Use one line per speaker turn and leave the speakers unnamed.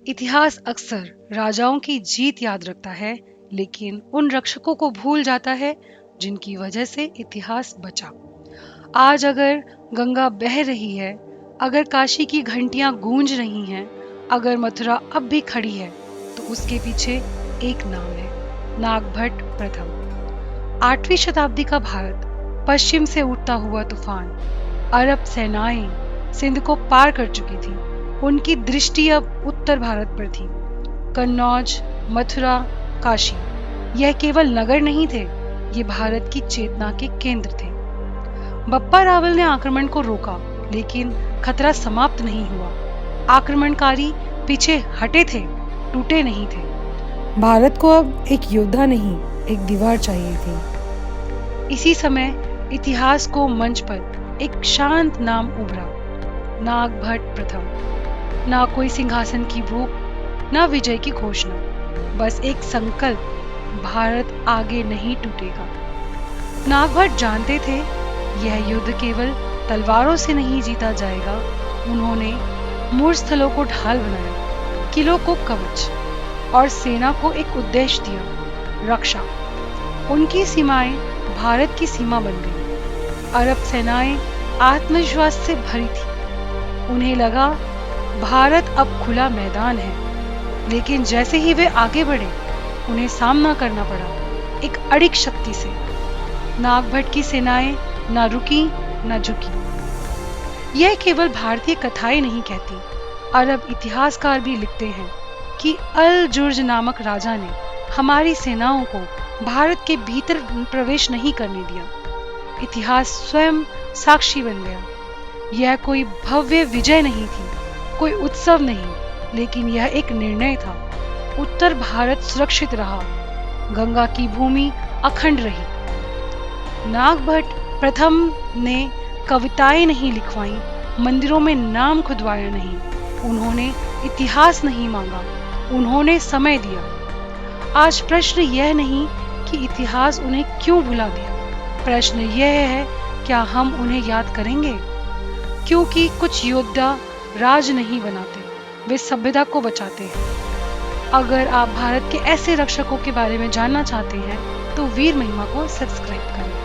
इतिहास अक्सर राजाओं की जीत याद रखता है, लेकिन उन रक्षकों को भूल जाता है जिनकी वजह से इतिहास बचा। आज अगर गंगा बह रही है, अगर काशी की घंटियां गूंज रही हैं, अगर मथुरा अब भी खड़ी है, तो उसके पीछे एक नाम है, नागभट्ट प्रथम। 8वीं शताब्दी का भारत, पश्चिम से उठता हुआ तूफान, अरब सेनाएं सिंध को पार कर चुकी थी। उनकी दृष्टि अब उत्तर भारत पर थी। कन्नौज, मथुरा, काशी, यह केवल नगर नहीं थे, ये भारत की चेतना के केंद्र थे। बप्पा रावल ने आक्रमण को रोका, लेकिन खतरा समाप्त नहीं हुआ। आक्रमणकारी पीछे हटे थे, टूटे नहीं थे। भारत को अब एक योद्धा नहीं, एक दीवार चाहिए थी। इसी समय इतिहास को मंच पर एक शांत नाम उभरा, नागभट्ट प्रथम। ना कोई सिंहासन की भूख, ना विजय की घोषणा, बस एक संकल्प, भारत आगे नहीं टूटेगा। नागभट्ट जानते थे यह युद्ध केवल तलवारों से नहीं जीता जाएगा। उन्होंने मूर्स्थलों को ढाल बनाया, किलों को कवच और सेना को एक उद्देश्य दिया, रक्षा। उनकी सीमाएं भारत की सीमा बन गई। अरब सेनाएं आत्मविश्वास से भरी थी। उन्हें लगा भारत अब खुला मैदान है, लेकिन जैसे ही वे आगे बढ़े, उन्हें सामना करना पड़ा एक अड़िग शक्ति से। नागभट्ट की सेनाएं न रुकी न झुकी। यह केवल भारतीय कथाएं नहीं कहती, अरब इतिहासकार भी लिखते हैं कि अल जुर्ज नामक राजा ने हमारी सेनाओं को भारत के भीतर प्रवेश नहीं करने दिया। इतिहास स्वयं साक्षी बन गया। यह कोई भव्य विजय नहीं थी, कोई उत्सव नहीं, लेकिन यह एक निर्णय था। उत्तर भारत सुरक्षित रहा, गंगा की भूमि अखंड रही। नागभट्ट प्रथम ने कविताएं नहीं लिखवाई, मंदिरों में नाम खुदवाया नहीं। उन्होंने इतिहास नहीं मांगा, उन्होंने समय दिया। आज प्रश्न यह नहीं कि इतिहास उन्हें क्यों भुला दिया, प्रश्न यह है क्या हम उन्हें याद करेंगे। क्योंकि कुछ योद्धा राज नहीं बनाते, वे सभ्यता को बचाते हैं। अगर आप भारत के ऐसे रक्षकों के बारे में जानना चाहते हैं तो वीर महिमा को सब्सक्राइब करें।